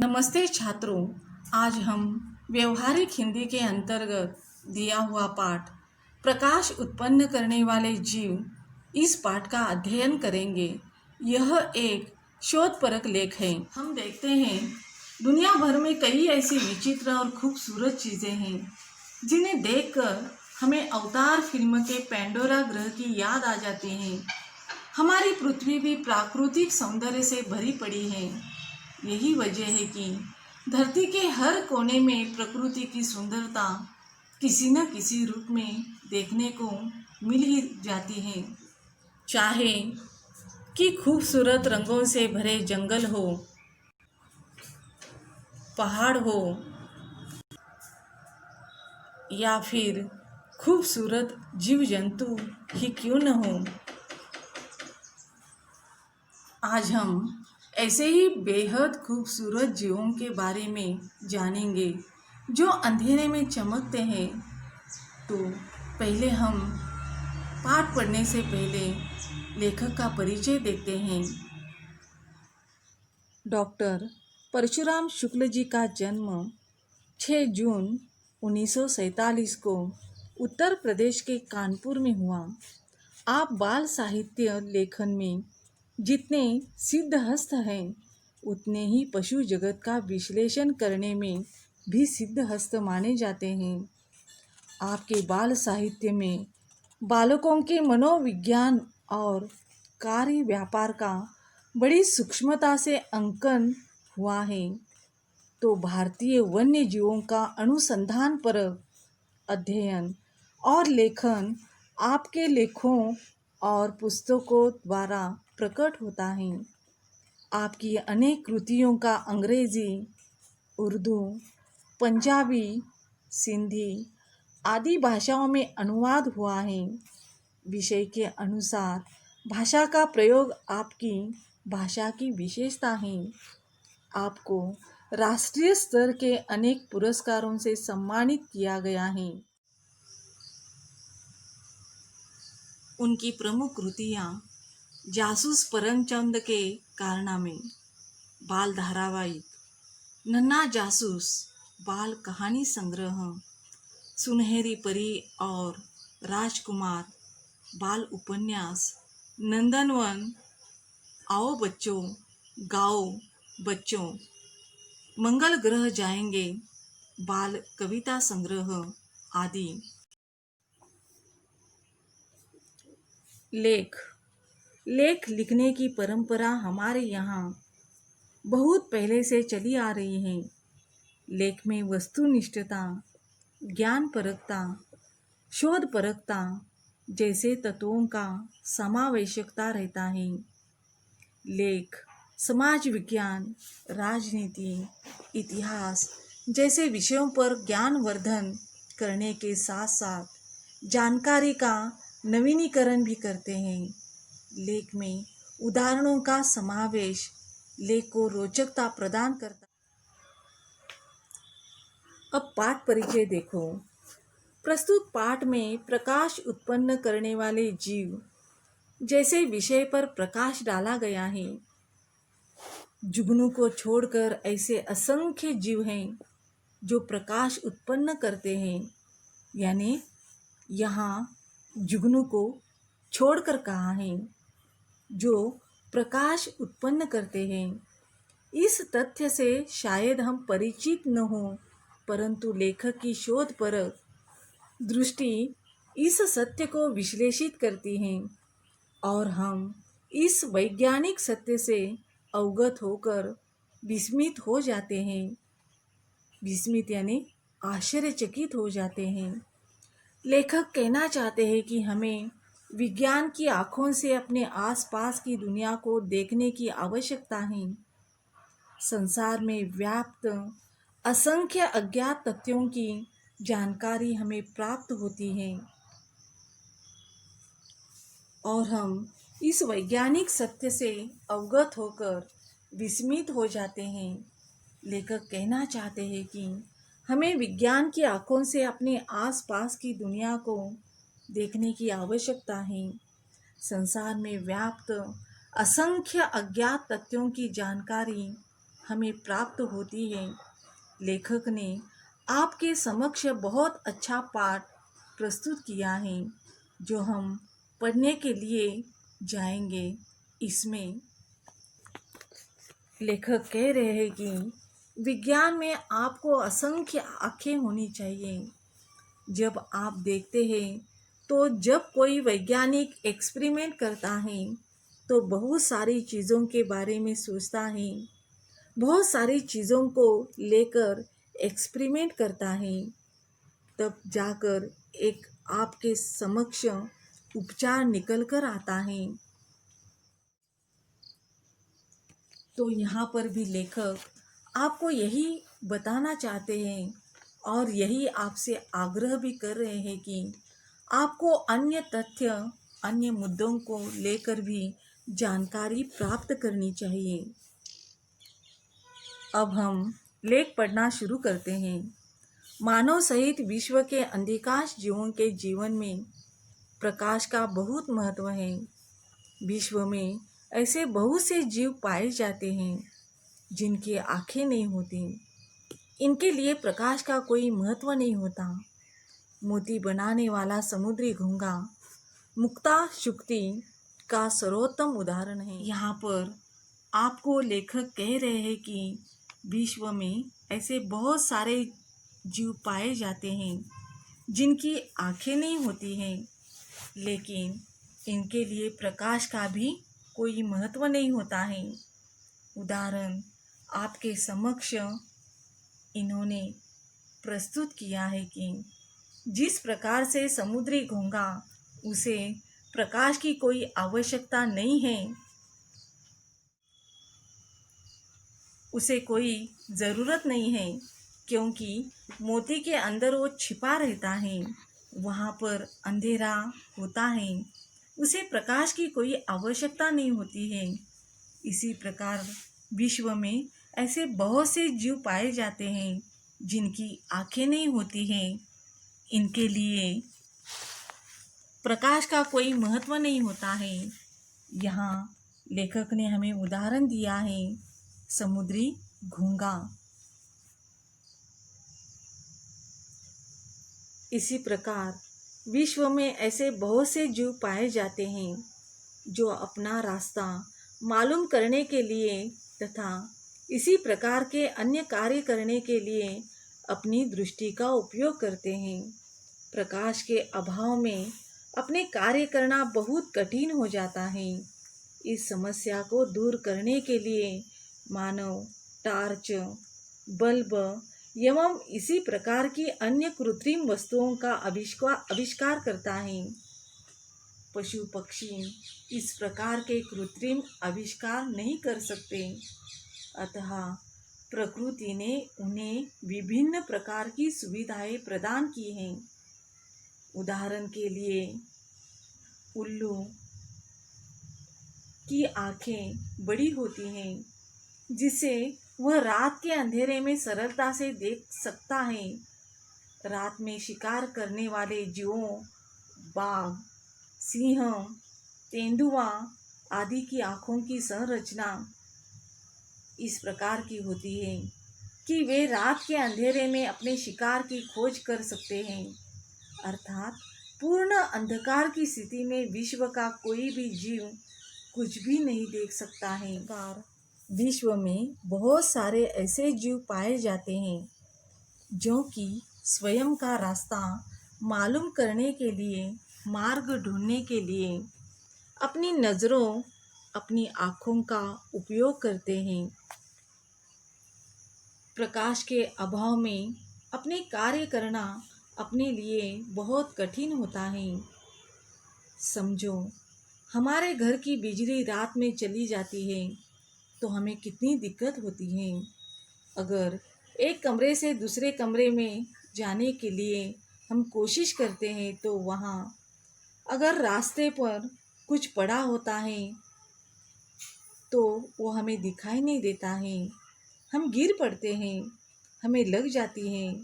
नमस्ते छात्रों, आज हम व्यवहारिक हिंदी के अंतर्गत दिया हुआ पाठ प्रकाश उत्पन्न करने वाले जीव इस पाठ का अध्ययन करेंगे। यह एक शोधपरक लेख है। हम देखते हैं दुनिया भर में कई ऐसी विचित्र और खूबसूरत चीज़ें हैं जिन्हें देखकर हमें अवतार फिल्म के पैंडोरा ग्रह की याद आ जाती है। हमारी पृथ्वी भी प्राकृतिक सौंदर्य से भरी पड़ी है। यही वजह है कि धरती के हर कोने में प्रकृति की सुंदरता किसी न किसी रूप में देखने को मिल ही जाती है। चाहे कि खूबसूरत रंगों से भरे जंगल हो, पहाड़ हो या फिर खूबसूरत जीव जंतु ही क्यों न हो। आज हम ऐसे ही बेहद खूबसूरत जीवों के बारे में जानेंगे जो अंधेरे में चमकते हैं। तो पहले हम पाठ पढ़ने से पहले लेखक का परिचय देखते हैं। डॉक्टर परशुराम शुक्ल जी का जन्म 6 जून 1947 को उत्तर प्रदेश के कानपुर में हुआ। आप बाल साहित्य लेखन में जितने सिद्धहस्त हैं उतने ही पशु जगत का विश्लेषण करने में भी सिद्धहस्त माने जाते हैं। आपके बाल साहित्य में बालकों के मनोविज्ञान और कार्य व्यापार का बड़ी सूक्ष्मता से अंकन हुआ है। तो भारतीय वन्य जीवों का अनुसंधान पर अध्ययन और लेखन आपके लेखों और पुस्तकों द्वारा प्रकट होता है। आपकी अनेक कृतियों का अंग्रेजी, उर्दू, पंजाबी, सिंधी आदि भाषाओं में अनुवाद हुआ है। विषय के अनुसार भाषा का प्रयोग आपकी भाषा की विशेषता है। आपको राष्ट्रीय स्तर के अनेक पुरस्कारों से सम्मानित किया गया है। उनकी प्रमुख कृतियाँ जासूस परमचंद के कारनामे, बाल धारावाहिक, नन्हा जासूस, बाल कहानी संग्रह, सुनहरी परी और राजकुमार, बाल उपन्यास, नंदनवन, आओ बच्चों, गाओ बच्चों, मंगल ग्रह जाएंगे, बाल कविता संग्रह आदि। लेख लिखने की परंपरा हमारे यहाँ बहुत पहले से चली आ रही है। लेख में वस्तुनिष्ठता, ज्ञानपरकता, शोधपरकता जैसे तत्वों का समावेशकता रहता है। लेख समाज विज्ञान, राजनीति, इतिहास जैसे विषयों पर ज्ञानवर्धन करने के साथ साथ जानकारी का नवीनीकरण भी करते हैं। लेख में उदाहरणों का समावेश लेख को रोचकता प्रदान करता। अब पाठ परिचय देखो। प्रस्तुत पाठ में प्रकाश उत्पन्न करने वाले जीव जैसे विषय पर प्रकाश डाला गया है। जुगनू को छोड़कर ऐसे असंख्य जीव हैं जो प्रकाश उत्पन्न करते हैं। यानी यहाँ जुगनू को छोड़कर कहा है जो प्रकाश उत्पन्न करते हैं। इस तथ्य से शायद हम परिचित न हो, परंतु लेखक की शोधपरक दृष्टि इस सत्य को विश्लेषित करती है और हम इस वैज्ञानिक सत्य से अवगत होकर विस्मित हो जाते हैं। विस्मित यानी आश्चर्यचकित हो जाते हैं। लेखक कहना चाहते हैं कि हमें विज्ञान की आँखों से अपने आसपास की दुनिया को देखने की आवश्यकता है। संसार में व्याप्त असंख्य अज्ञात तथ्यों की जानकारी हमें प्राप्त होती है और हम इस वैज्ञानिक सत्य से अवगत होकर विस्मित हो जाते हैं। लेखक कहना चाहते हैं कि हमें विज्ञान की आँखों से अपने आसपास की दुनिया को देखने की आवश्यकता है। संसार में व्याप्त असंख्य अज्ञात तथ्यों की जानकारी हमें प्राप्त होती है। लेखक ने आपके समक्ष बहुत अच्छा पाठ प्रस्तुत किया है जो हम पढ़ने के लिए जाएंगे। इसमें लेखक कह रहे हैं कि विज्ञान में आपको असंख्य आँखें होनी चाहिए। जब आप देखते हैं तो जब कोई वैज्ञानिक एक्सपेरिमेंट करता है तो बहुत सारी चीज़ों के बारे में सोचता है, बहुत सारी चीज़ों को लेकर एक्सपेरिमेंट करता है, तब जाकर एक आपके समक्ष उपचार निकल कर आता है। तो यहाँ पर भी लेखक आपको यही बताना चाहते हैं और यही आपसे आग्रह भी कर रहे हैं कि आपको अन्य तथ्य, अन्य मुद्दों को लेकर भी जानकारी प्राप्त करनी चाहिए। अब हम लेख पढ़ना शुरू करते हैं। मानव सहित विश्व के अधिकांश जीवों के जीवन में प्रकाश का बहुत महत्व है। विश्व में ऐसे बहुत से जीव पाए जाते हैं जिनकी आंखें नहीं होती। इनके लिए प्रकाश का कोई महत्व नहीं होता। मोती बनाने वाला समुद्री घोंघा मुक्ता शुक्ति का सर्वोत्तम उदाहरण है। यहाँ पर आपको लेखक कह रहे हैं कि विश्व में ऐसे बहुत सारे जीव पाए जाते हैं जिनकी आंखें नहीं होती हैं, लेकिन इनके लिए प्रकाश का भी कोई महत्व नहीं होता है। उदाहरण आपके समक्ष इन्होंने प्रस्तुत किया है कि जिस प्रकार से समुद्री घोंघा, उसे प्रकाश की कोई आवश्यकता नहीं है, उसे कोई ज़रूरत नहीं है, क्योंकि मोती के अंदर वो छिपा रहता है, वहाँ पर अंधेरा होता है, उसे प्रकाश की कोई आवश्यकता नहीं होती है। इसी प्रकार विश्व में ऐसे बहुत से जीव पाए जाते हैं जिनकी आंखें नहीं होती हैं। इनके लिए प्रकाश का कोई महत्व नहीं होता है। यहाँ लेखक ने हमें उदाहरण दिया है समुद्री घोंघा। इसी प्रकार विश्व में ऐसे बहुत से जीव पाए जाते हैं जो अपना रास्ता मालूम करने के लिए तथा इसी प्रकार के अन्य कार्य करने के लिए अपनी दृष्टि का उपयोग करते हैं। प्रकाश के अभाव में अपने कार्य करना बहुत कठिन हो जाता है। इस समस्या को दूर करने के लिए मानव टार्च, बल्ब एवं इसी प्रकार की अन्य कृत्रिम वस्तुओं का आविष्कार करता है। पशु पक्षी इस प्रकार के कृत्रिम आविष्कार नहीं कर सकते, अतः प्रकृति ने उन्हें विभिन्न प्रकार की सुविधाएं प्रदान की हैं। उदाहरण के लिए उल्लू की आँखें बड़ी होती हैं जिससे वह रात के अंधेरे में सरलता से देख सकता है। रात में शिकार करने वाले जीवों, बाघ, सिंह, तेंदुआ आदि की आँखों की संरचना इस प्रकार की होती है कि वे रात के अंधेरे में अपने शिकार की खोज कर सकते हैं। अर्थात पूर्ण अंधकार की स्थिति में विश्व का कोई भी जीव कुछ भी नहीं देख सकता है। विश्व में बहुत सारे ऐसे जीव पाए जाते हैं जो कि स्वयं का रास्ता मालूम करने के लिए, मार्ग ढूंढने के लिए अपनी नज़रों, अपनी आँखों का उपयोग करते हैं। प्रकाश के अभाव में अपने कार्य करना अपने लिए बहुत कठिन होता है। समझो, हमारे घर की बिजली रात में चली जाती है तो हमें कितनी दिक्कत होती है। अगर एक कमरे से दूसरे कमरे में जाने के लिए हम कोशिश करते हैं तो वहाँ अगर रास्ते पर कुछ पड़ा होता है तो वो हमें दिखाई नहीं देता है, हम गिर पड़ते हैं, हमें लग जाती है,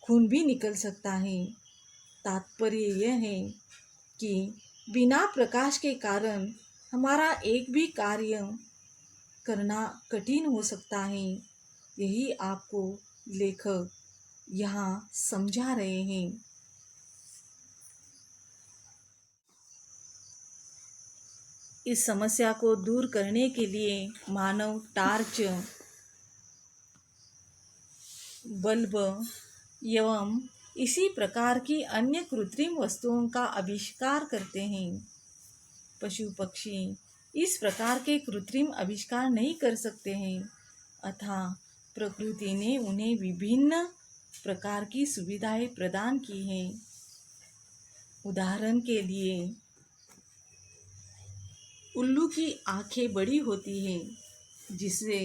खून भी निकल सकता है। तात्पर्य यह है कि बिना प्रकाश के कारण हमारा एक भी कार्य करना कठिन हो सकता है। यही आपको लेखक यहाँ समझा रहे हैं। इस समस्या को दूर करने के लिए मानव टार्च, बल्ब एवं इसी प्रकार की अन्य कृत्रिम वस्तुओं का आविष्कार करते हैं। पशु पक्षी इस प्रकार के कृत्रिम आविष्कार नहीं कर सकते हैं, अतः प्रकृति ने उन्हें विभिन्न प्रकार की सुविधाएं प्रदान की हैं। उदाहरण के लिए उल्लू की आंखें बड़ी होती हैं, जिससे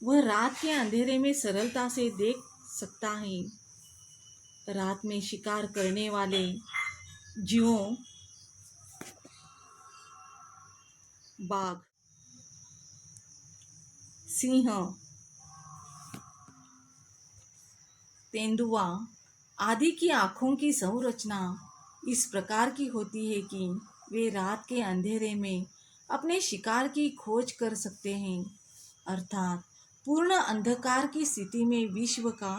वह रात के अंधेरे में सरलता से देख सकता है। रात में शिकार करने वाले जीवों, बाघ, सिंह, तेंदुआ आदि की आँखों की संरचना इस प्रकार की होती है कि वे रात के अंधेरे में अपने शिकार की खोज कर सकते हैं। अर्थात पूर्ण अंधकार की स्थिति में विश्व का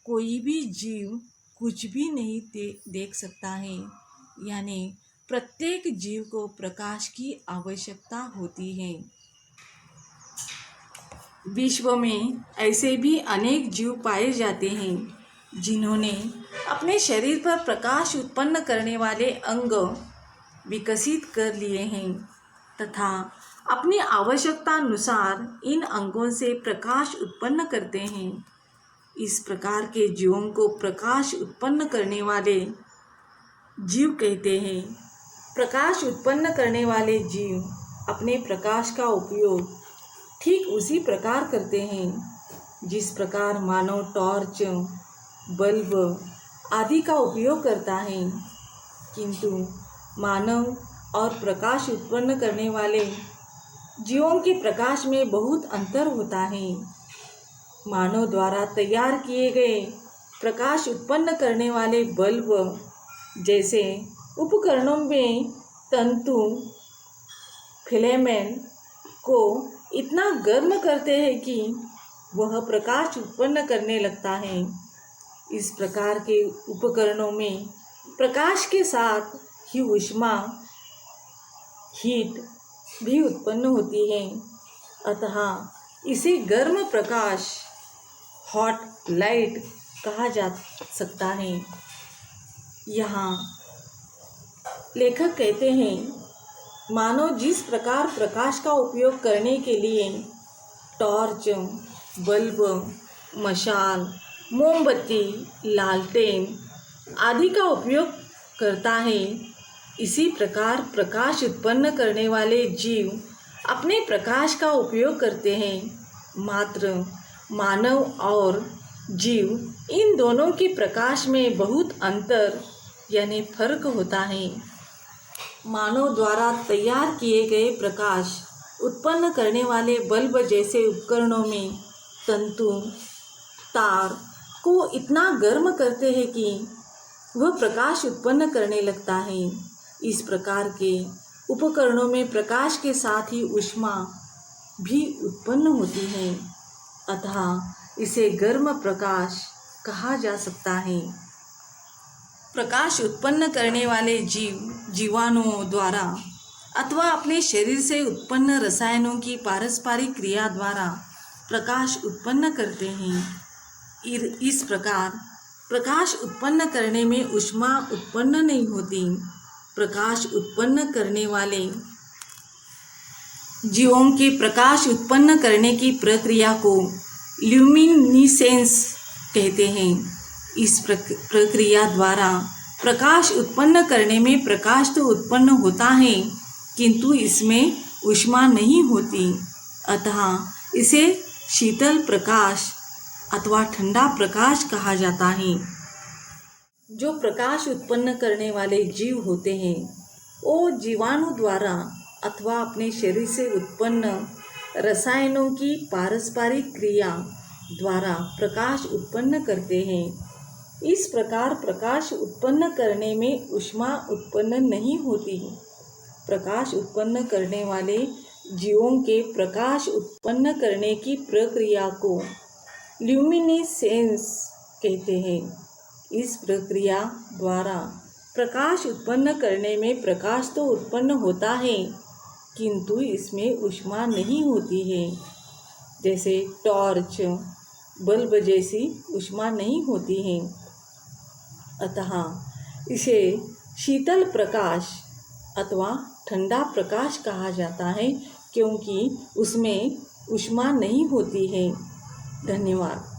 कोई भी जीव कुछ भी नहीं देख सकता है। यानी प्रत्येक जीव को प्रकाश की आवश्यकता होती है। विश्व में ऐसे भी अनेक जीव पाए जाते हैं जिन्होंने अपने शरीर पर प्रकाश उत्पन्न करने वाले अंग विकसित कर लिए हैं तथा अपनी आवश्यकता अनुसार इन अंगों से प्रकाश उत्पन्न करते हैं। इस प्रकार के जीवों को प्रकाश उत्पन्न करने वाले जीव कहते हैं। प्रकाश उत्पन्न करने वाले जीव अपने प्रकाश का उपयोग ठीक उसी प्रकार करते हैं जिस प्रकार मानव टॉर्च, बल्ब आदि का उपयोग करता है, किंतु मानव और प्रकाश उत्पन्न करने वाले जीवों के प्रकाश में बहुत अंतर होता है। मानव द्वारा तैयार किए गए प्रकाश उत्पन्न करने वाले बल्ब जैसे उपकरणों में तंतु फिलामेंट को इतना गर्म करते हैं कि वह प्रकाश उत्पन्न करने लगता है। इस प्रकार के उपकरणों में प्रकाश के साथ ही ऊष्मा, हीट भी उत्पन्न होती है, अतः इसे गर्म प्रकाश, हॉट लाइट कहा जा सकता है। यहाँ लेखक कहते हैं, मानव जिस प्रकार प्रकाश का उपयोग करने के लिए टॉर्च, बल्ब, मशाल, मोमबत्ती, लालटेन आदि का उपयोग करता है, इसी प्रकार प्रकाश उत्पन्न करने वाले जीव अपने प्रकाश का उपयोग करते हैं। मात्र मानव और जीव इन दोनों के प्रकाश में बहुत अंतर यानी फर्क होता है। मानव द्वारा तैयार किए गए प्रकाश उत्पन्न करने वाले बल्ब जैसे उपकरणों में तंतु, तार को इतना गर्म करते हैं कि वह प्रकाश उत्पन्न करने लगता है। इस प्रकार के उपकरणों में प्रकाश के साथ ही ऊष्मा भी उत्पन्न होती है, अतः इसे गर्म प्रकाश कहा जा सकता है। प्रकाश उत्पन्न करने वाले जीव जीवाणुओं द्वारा अथवा अपने शरीर से उत्पन्न रसायनों की पारस्परिक क्रिया द्वारा प्रकाश उत्पन्न करते हैं। इस प्रकार प्रकाश उत्पन्न करने में ऊष्मा उत्पन्न नहीं होती। प्रकाश उत्पन्न करने वाले जीवों के प्रकाश उत्पन्न करने की प्रक्रिया को ल्यूमिनिसेंस कहते हैं। इस प्रक्रिया द्वारा प्रकाश उत्पन्न करने में प्रकाश तो उत्पन्न होता है, किंतु इसमें ऊष्मा नहीं होती, अतः इसे शीतल प्रकाश अथवा ठंडा प्रकाश कहा जाता है। जो प्रकाश उत्पन्न करने वाले जीव होते हैं, वो जीवाणु द्वारा अथवा अपने शरीर से उत्पन्न रसायनों की पारस्परिक क्रिया द्वारा प्रकाश उत्पन्न करते हैं। इस प्रकार प्रकाश उत्पन्न करने में ऊष्मा उत्पन्न नहीं होती। प्रकाश उत्पन्न करने वाले जीवों के प्रकाश उत्पन्न करने की प्रक्रिया को ल्यूमिनेसेंस कहते हैं। इस प्रक्रिया द्वारा प्रकाश उत्पन्न करने में प्रकाश तो उत्पन्न होता है, किंतु इसमें ऊष्मा नहीं होती है। जैसे टॉर्च, बल्ब जैसी ऊष्मा नहीं होती है। अतः इसे शीतल प्रकाश अथवा ठंडा प्रकाश कहा जाता है, क्योंकि उसमें ऊष्मा नहीं होती है। धन्यवाद।